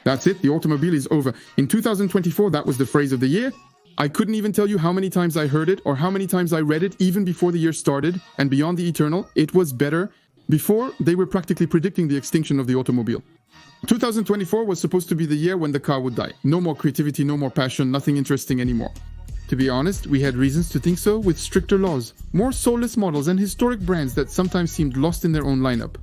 That's it, the automobile is over. In 2024, that was the phrase of the year. I couldn't even tell you how many times I heard it or how many times I read it even before the year started, and beyond the eternal, it was better. Before, they were practically predicting the extinction of the automobile. 2024 was supposed to be the year when the car would die. No more creativity, no more passion, nothing interesting anymore. To be honest, we had reasons to think so with stricter laws, more soulless models and historic brands that sometimes seemed lost in their own lineup,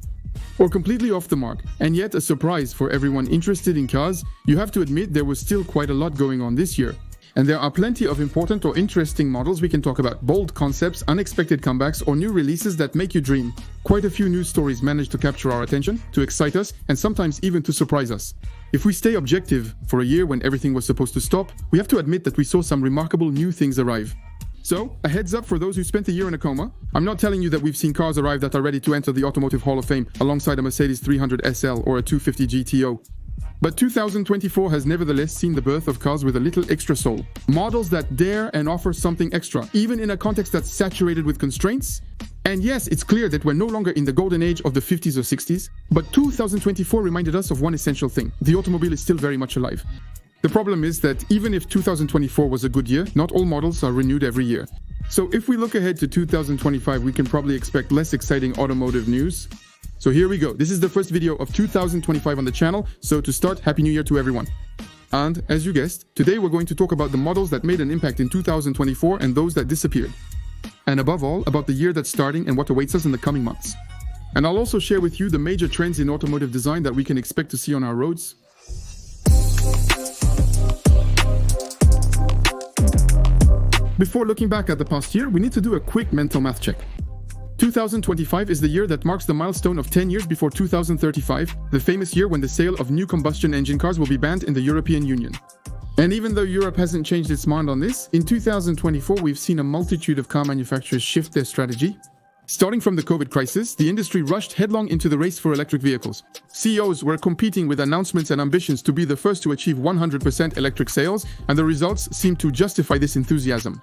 or completely off the mark. And yet, a surprise for everyone interested in cars, you have to admit there was still quite a lot going on this year. And there are plenty of important or interesting models we can talk about. Bold concepts, unexpected comebacks, or new releases that make you dream. Quite a few news stories managed to capture our attention, to excite us, and sometimes even to surprise us. If we stay objective, for a year when everything was supposed to stop, we have to admit that we saw some remarkable new things arrive. So, a heads up for those who spent a year in a coma. I'm not telling you that we've seen cars arrive that are ready to enter the Automotive Hall of Fame alongside a Mercedes 300 SL or a 250 GTO. But 2024 has nevertheless seen the birth of cars with a little extra soul. Models that dare and offer something extra, even in a context that's saturated with constraints. And yes, it's clear that we're no longer in the golden age of the 50s or 60s, but 2024 reminded us of one essential thing: the automobile is still very much alive. The problem is that even if 2024 was a good year, not all models are renewed every year. So if we look ahead to 2025, we can probably expect less exciting automotive news. So here we go. This is the first video of 2025 on the channel, so to start, Happy New Year to everyone. And as you guessed, today we're going to talk about the models that made an impact in 2024 and those that disappeared. And above all, about the year that's starting and what awaits us in the coming months. And I'll also share with you the major trends in automotive design that we can expect to see on our roads. Before looking back at the past year, we need to do a quick mental math check. 2025 is the year that marks the milestone of 10 years before 2035, the famous year when the sale of new combustion engine cars will be banned in the European Union. And even though Europe hasn't changed its mind on this, in 2024 we've seen a multitude of car manufacturers shift their strategy. Starting from the COVID crisis, the industry rushed headlong into the race for electric vehicles. CEOs were competing with announcements and ambitions to be the first to achieve 100% electric sales, and the results seemed to justify this enthusiasm.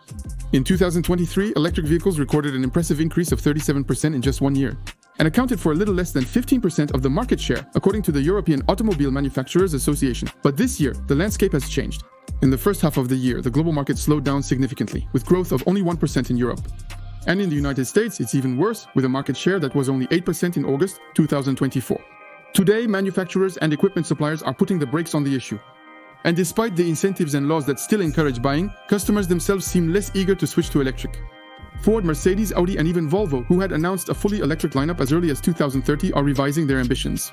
In 2023, electric vehicles recorded an impressive increase of 37% in just 1 year, and accounted for a little less than 15% of the market share, according to the European Automobile Manufacturers Association. But this year, the landscape has changed. In the first half of the year, the global market slowed down significantly, with growth of only 1% in Europe. And in the United States, it's even worse, with a market share that was only 8% in August 2024. Today, manufacturers and equipment suppliers are putting the brakes on the issue. And despite the incentives and laws that still encourage buying, customers themselves seem less eager to switch to electric. Ford, Mercedes, Audi, and even Volvo, who had announced a fully electric lineup as early as 2030, are revising their ambitions.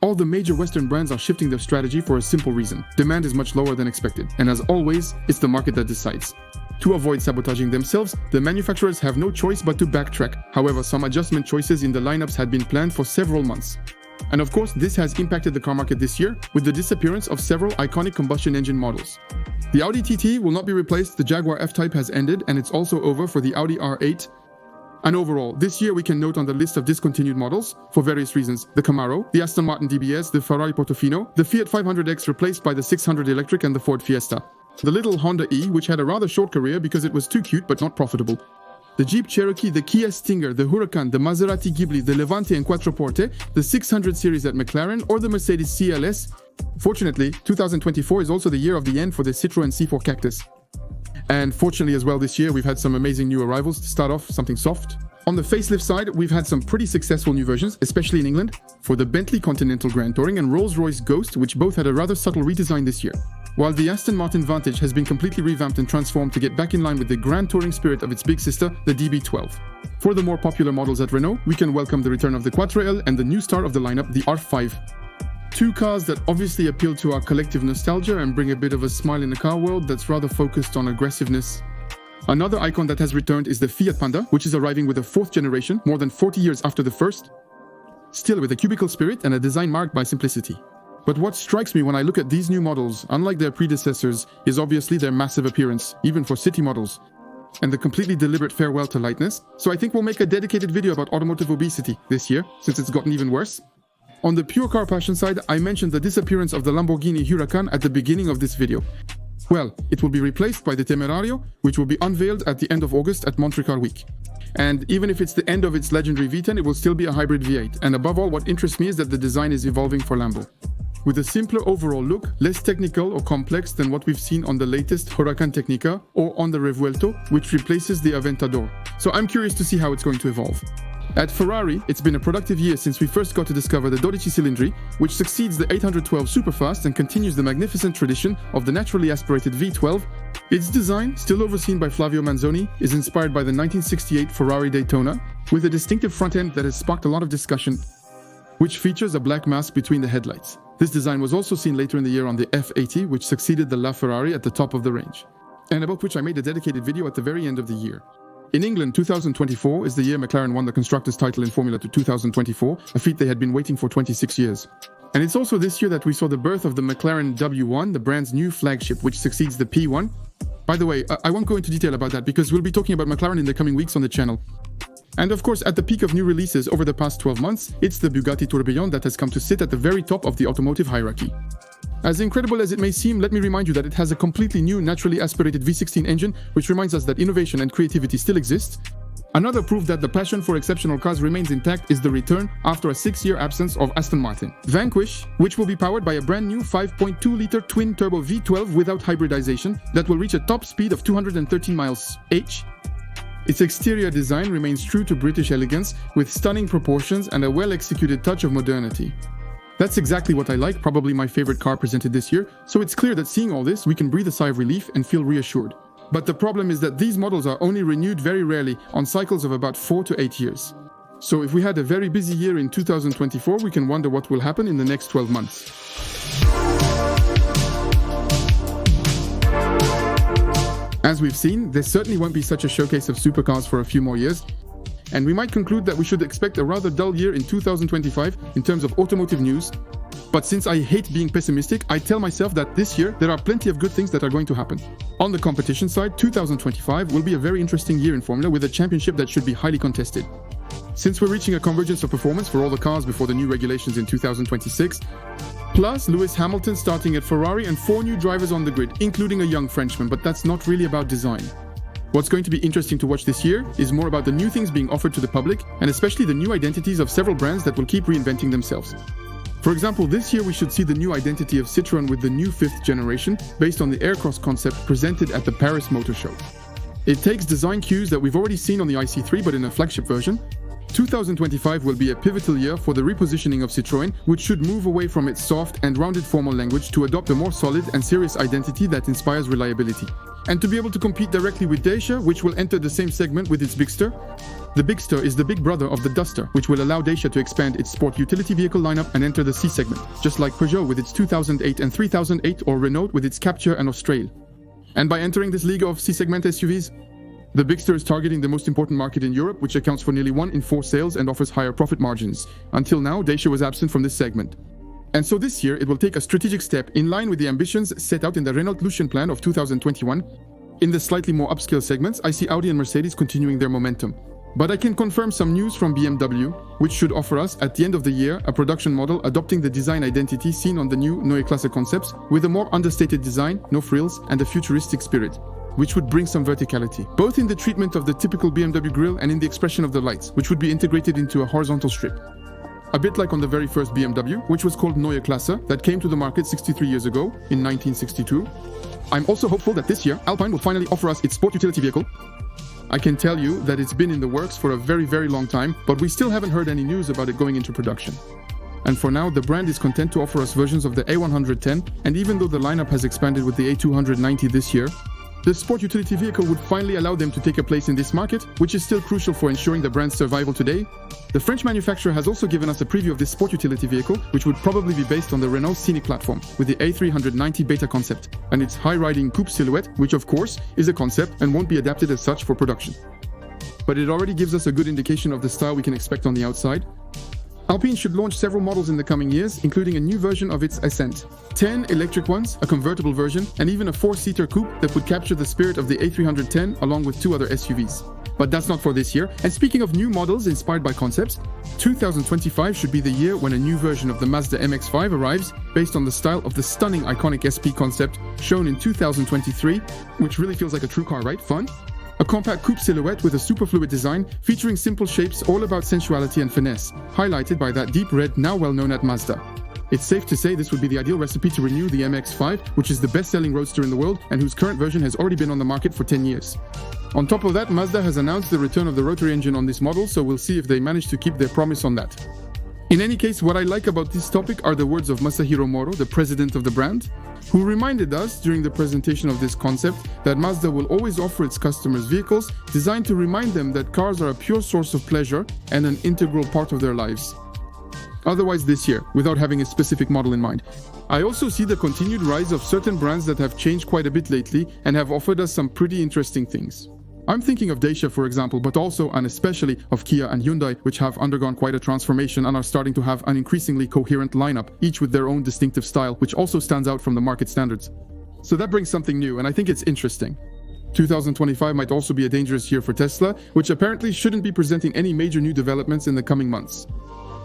All the major Western brands are shifting their strategy for a simple reason: demand is much lower than expected, and as always, it's the market that decides. To avoid sabotaging themselves, the manufacturers have no choice but to backtrack. However, some adjustment choices in the lineups had been planned for several months. And of course, this has impacted the car market this year, with the disappearance of several iconic combustion engine models. The Audi TT will not be replaced, the Jaguar F-Type has ended, and it's also over for the Audi R8. And overall, this year we can note on the list of discontinued models, for various reasons, the Camaro, the Aston Martin DBS, the Ferrari Portofino, the Fiat 500X replaced by the 600 Electric and the Ford Fiesta. The little Honda E, which had a rather short career because it was too cute but not profitable. The Jeep Cherokee, the Kia Stinger, the Huracan, the Maserati Ghibli, the Levante and Quattroporte, the 600 series at McLaren, or the Mercedes CLS. Fortunately, 2024 is also the year of the end for the Citroën C4 Cactus. And fortunately as well this year, we've had some amazing new arrivals. To start off, something soft. On the facelift side, we've had some pretty successful new versions, especially in England, for the Bentley Continental Grand Touring and Rolls-Royce Ghost, which both had a rather subtle redesign this year. While the Aston Martin Vantage has been completely revamped and transformed to get back in line with the grand touring spirit of its big sister, the DB12. For the more popular models at Renault, we can welcome the return of the Quattro-L and the new star of the lineup, the R5. Two cars that obviously appeal to our collective nostalgia and bring a bit of a smile in the car world that's rather focused on aggressiveness. Another icon that has returned is the Fiat Panda, which is arriving with a fourth generation, more than 40 years after the first, still with a cubicle spirit and a design marked by simplicity. But what strikes me when I look at these new models, unlike their predecessors, is obviously their massive appearance, even for city models, and the completely deliberate farewell to lightness. So I think we'll make a dedicated video about automotive obesity this year, since it's gotten even worse. On the pure car passion side, I mentioned the disappearance of the Lamborghini Huracan at the beginning of this video. Well, it will be replaced by the Temerario, which will be unveiled at the end of August at Monte Car Week. And even if it's the end of its legendary V10, it will still be a hybrid V8. And above all, what interests me is that the design is evolving for Lambo. with a simpler overall look, less technical or complex than what we've seen on the latest Huracan Tecnica or on the Revuelto, which replaces the Aventador. So I'm curious to see how it's going to evolve. At Ferrari, it's been a productive year since we first got to discover the 12 Cilindri, which succeeds the 812 Superfast and continues the magnificent tradition of the naturally aspirated V12. Its design, still overseen by Flavio Manzoni, is inspired by the 1968 Ferrari Daytona, with a distinctive front end that has sparked a lot of discussion, which features a black mask between the headlights. This design was also seen later in the year on the F80, which succeeded the LaFerrari at the top of the range, and about which I made a dedicated video at the very end of the year. In England, 2024 is the year McLaren won the Constructors' title in Formula 2 2024, a feat they had been waiting for 26 years. And it's also this year that we saw the birth of the McLaren W1, the brand's new flagship, which succeeds the P1. By the way, I won't go into detail about that because we'll be talking about McLaren in the coming weeks on the channel. And of course, at the peak of new releases over the past 12 months, it's the Bugatti Tourbillon that has come to sit at the very top of the automotive hierarchy. As incredible as it may seem, let me remind you that it has a completely new naturally aspirated V16 engine, which reminds us that innovation and creativity still exists. Another proof that the passion for exceptional cars remains intact is the return, after a 6-year absence, of Aston Martin Vanquish, which will be powered by a brand new 5.2-liter twin-turbo V12 without hybridization that will reach a top speed of 213 miles/h. Its exterior design remains true to British elegance, with stunning proportions and a well-executed touch of modernity. That's exactly what I like, probably my favorite car presented this year, so it's clear that seeing all this, we can breathe a sigh of relief and feel reassured. But the problem is that these models are only renewed very rarely, on cycles of about 4 to 8 years. So if we had a very busy year in 2024, we can wonder what will happen in the next 12 months. As we've seen, there certainly won't be such a showcase of supercars for a few more years, and we might conclude that we should expect a rather dull year in 2025 in terms of automotive news. But since I hate being pessimistic, I tell myself that this year there are plenty of good things that are going to happen. On the competition side, 2025 will be a very interesting year in Formula, with a championship that should be highly contested. Since we're reaching a convergence of performance for all the cars before the new regulations in 2026, plus Lewis Hamilton starting at Ferrari and 4 new drivers on the grid, including a young Frenchman, but that's not really about design. What's going to be interesting to watch this year is more about the new things being offered to the public, and especially the new identities of several brands that will keep reinventing themselves. For example, this year we should see the new identity of Citroën with the new 5th generation, based on the Aircross concept presented at the Paris Motor Show. It takes design cues that we've already seen on the IC3 but in a flagship version. 2025 will be a pivotal year for the repositioning of Citroën, which should move away from its soft and rounded formal language to adopt a more solid and serious identity that inspires reliability. And to be able to compete directly with Dacia, which will enter the same segment with its Bigster. The Bigster is the big brother of the Duster, which will allow Dacia to expand its sport utility vehicle lineup and enter the C segment, just like Peugeot with its 2008 and 3008 or Renault with its Captur and Austral. And by entering this league of C-segment SUVs, the Bigster is targeting the most important market in Europe, which accounts for nearly 1 in 4 sales and offers higher profit margins. Until now, Dacia was absent from this segment. And so this year, it will take a strategic step in line with the ambitions set out in the Renault Lucien plan of 2021. In the slightly more upscale segments, I see Audi and Mercedes continuing their momentum. But I can confirm some news from BMW, which should offer us, at the end of the year, a production model adopting the design identity seen on the new Neue Klasse concepts, with a more understated design, no frills, and a futuristic spirit, which would bring some verticality, both in the treatment of the typical BMW grille and in the expression of the lights, which would be integrated into a horizontal strip. A bit like on the very first BMW, which was called Neue Klasse, that came to the market 63 years ago, in 1962. I'm also hopeful that this year, Alpine will finally offer us its sport utility vehicle. I can tell you that it's been in the works for a very, very long time, but we still haven't heard any news about it going into production. And for now, the brand is content to offer us versions of the A110, and even though the lineup has expanded with the A290 this year, the sport utility vehicle would finally allow them to take a place in this market, which is still crucial for ensuring the brand's survival today. The French manufacturer has also given us a preview of this sport utility vehicle, which would probably be based on the Renault Scenic platform, with the A390 beta concept, and its high-riding coupe silhouette, which of course is a concept and won't be adapted as such for production. But it already gives us a good indication of the style we can expect on the outside. Alpine should launch several models in the coming years, including a new version of its Ascent, 10 electric ones, a convertible version, and even a 4-seater coupe that would capture the spirit of the A310 along with 2 other SUVs. But that's not for this year, and speaking of new models inspired by concepts, 2025 should be the year when a new version of the Mazda MX-5 arrives, based on the style of the stunning iconic SP concept shown in 2023, which really feels like a true car, right? Fun? A compact coupe silhouette with a superfluid design, featuring simple shapes all about sensuality and finesse, highlighted by that deep red now well known at Mazda. It's safe to say this would be the ideal recipe to renew the MX-5, which is the best-selling roadster in the world and whose current version has already been on the market for 10 years. On top of that, Mazda has announced the return of the rotary engine on this model, so we'll see if they manage to keep their promise on that. In any case, what I like about this topic are the words of Masahiro Moro, the president of the brand, who reminded us during the presentation of this concept that Mazda will always offer its customers vehicles designed to remind them that cars are a pure source of pleasure and an integral part of their lives. Otherwise this year, without having a specific model in mind. I also see the continued rise of certain brands that have changed quite a bit lately and have offered us some pretty interesting things. I'm thinking of Dacia, for example, but also and especially of Kia and Hyundai, which have undergone quite a transformation and are starting to have an increasingly coherent lineup, each with their own distinctive style, which also stands out from the market standards. So that brings something new, and I think it's interesting. 2025 might also be a dangerous year for Tesla, which apparently shouldn't be presenting any major new developments in the coming months.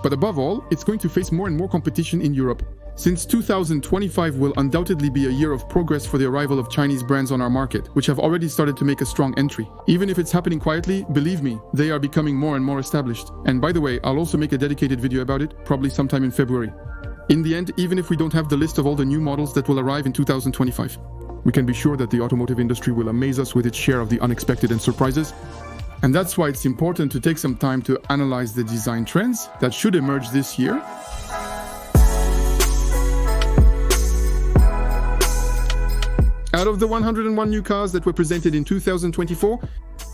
But above all, it's going to face more and more competition in Europe. Since 2025 will undoubtedly be a year of progress for the arrival of Chinese brands on our market, which have already started to make a strong entry. Even if it's happening quietly, believe me, they are becoming more and more established. And by the way, I'll also make a dedicated video about it, probably sometime in February. In the end, even if we don't have the list of all the new models that will arrive in 2025, we can be sure that the automotive industry will amaze us with its share of the unexpected and surprises. And that's why it's important to take some time to analyze the design trends that should emerge this year. Out of the 101 new cars that were presented in 2024,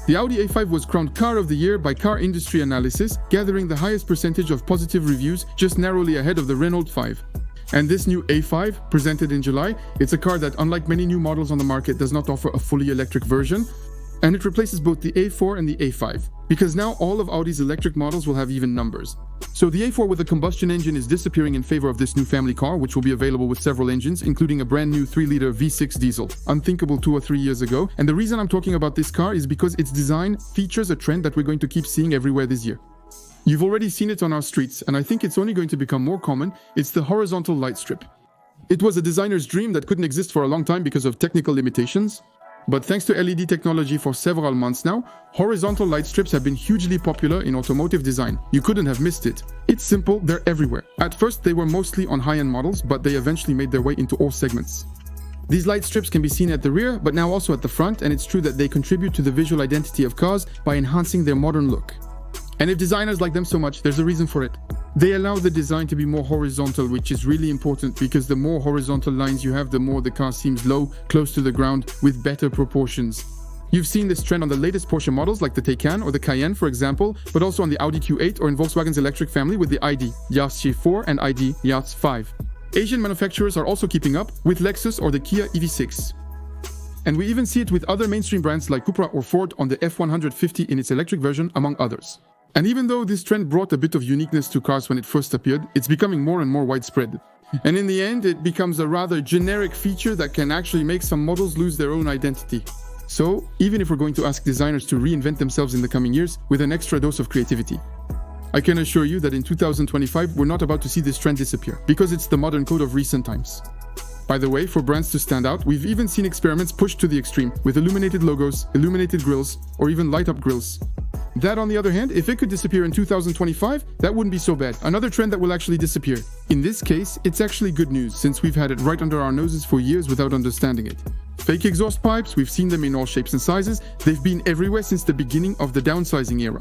the Audi A5 was crowned Car of the Year by Car Industry Analysis, gathering the highest percentage of positive reviews, just narrowly ahead of the Renault 5. And this new A5, presented in July, it's a car that, unlike many new models on the market, does not offer a fully electric version, and it replaces both the A4 and the A5, because now all of Audi's electric models will have even numbers. So the A4 with a combustion engine is disappearing in favor of this new family car, which will be available with several engines, including a brand new 3-liter V6 diesel, unthinkable 2 or 3 years ago. And the reason I'm talking about this car is because its design features a trend that we're going to keep seeing everywhere this year. You've already seen it on our streets, and I think it's only going to become more common. It's the horizontal light strip. It was a designer's dream that couldn't exist for a long time because of technical limitations. But thanks to LED technology for several months now, horizontal light strips have been hugely popular in automotive design. You couldn't have missed it. It's simple, they're everywhere. At first, they were mostly on high-end models, but they eventually made their way into all segments. These light strips can be seen at the rear, but now also at the front, and it's true that they contribute to the visual identity of cars by enhancing their modern look. And if designers like them so much, there's a reason for it. They allow the design to be more horizontal, which is really important because the more horizontal lines you have, the more the car seems low, close to the ground, with better proportions. You've seen this trend on the latest Porsche models like the Taycan or the Cayenne, for example, but also on the Audi Q8 or in Volkswagen's electric family with the ID, Yaris 4 and ID, Yaris 5. Asian manufacturers are also keeping up, with Lexus or the Kia EV6. And we even see it with other mainstream brands like Cupra or Ford on the F150 in its electric version, among others. And even though this trend brought a bit of uniqueness to cars when it first appeared, it's becoming more and more widespread. And in the end, it becomes a rather generic feature that can actually make some models lose their own identity. So, even if we're going to ask designers to reinvent themselves in the coming years with an extra dose of creativity, I can assure you that in 2025, we're not about to see this trend disappear, because it's the modern code of recent times. By the way, for brands to stand out, we've even seen experiments pushed to the extreme, with illuminated logos, illuminated grills, or even light-up grills. That, on the other hand, if it could disappear in 2025, that wouldn't be so bad. Another trend that will actually disappear. In this case, it's actually good news, since we've had it right under our noses for years without understanding it. Fake exhaust pipes, we've seen them in all shapes and sizes. They've been everywhere since the beginning of the downsizing era.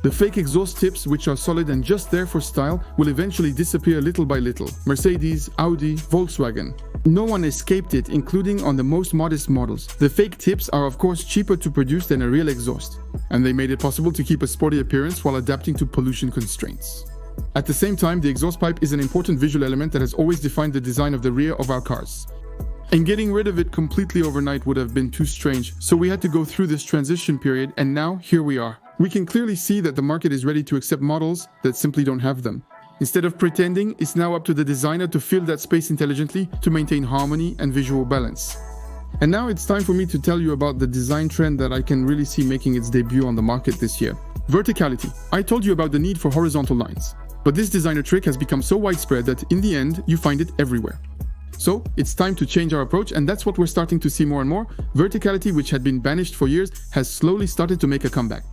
The fake exhaust tips, which are solid and just there for style, will eventually disappear little by little. Mercedes, Audi, Volkswagen. No one escaped it, including on the most modest models. The fake tips are of course cheaper to produce than a real exhaust, and they made it possible to keep a sporty appearance while adapting to pollution constraints. At the same time, the exhaust pipe is an important visual element that has always defined the design of the rear of our cars. And getting rid of it completely overnight would have been too strange, so we had to go through this transition period, and now here we are. We can clearly see that the market is ready to accept models that simply don't have them. Instead of pretending, it's now up to the designer to fill that space intelligently to maintain harmony and visual balance. And now it's time for me to tell you about the design trend that I can really see making its debut on the market this year. Verticality. I told you about the need for horizontal lines, but this designer trick has become so widespread that in the end, you find it everywhere. So, it's time to change our approach, and that's what we're starting to see more and more. Verticality, which had been banished for years, has slowly started to make a comeback.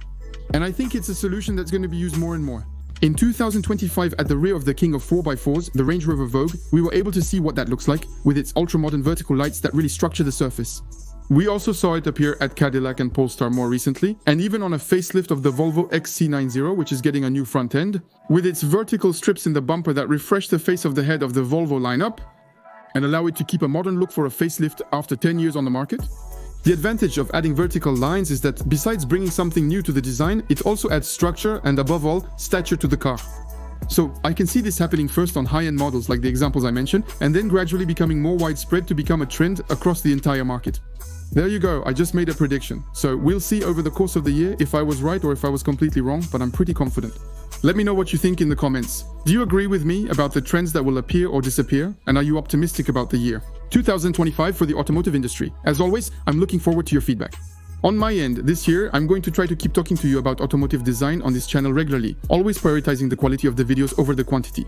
And I think it's a solution that's going to be used more and more. In 2025, at the rear of the king of 4x4s, the Range Rover Vogue, we were able to see what that looks like, with its ultra-modern vertical lights that really structure the surface. We also saw it appear at Cadillac and Polestar more recently, and even on a facelift of the Volvo XC90, which is getting a new front end, with its vertical strips in the bumper that refresh the face of the head of the Volvo lineup, and allow it to keep a modern look for a facelift after 10 years on the market. The advantage of adding vertical lines is that besides bringing something new to the design, it also adds structure and above all, stature to the car. So I can see this happening first on high-end models like the examples I mentioned, and then gradually becoming more widespread to become a trend across the entire market. There you go, I just made a prediction. So we'll see over the course of the year if I was right or if I was completely wrong, but I'm pretty confident. Let me know what you think in the comments. Do you agree with me about the trends that will appear or disappear? And are you optimistic about the year 2025 for the automotive industry? As always, I'm looking forward to your feedback. On my end, this year, I'm going to try to keep talking to you about automotive design on this channel regularly, always prioritizing the quality of the videos over the quantity.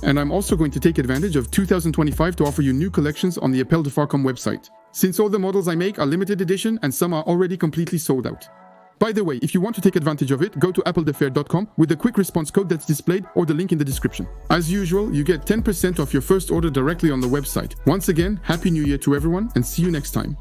And I'm also going to take advantage of 2025 to offer you new collections on the Appel de Farcom website, since all the models I make are limited edition and some are already completely sold out. By the way, if you want to take advantage of it, go to appeldefair.com with the quick response code that's displayed or the link in the description. As usual, you get 10% off your first order directly on the website. Once again, Happy New Year to everyone and see you next time.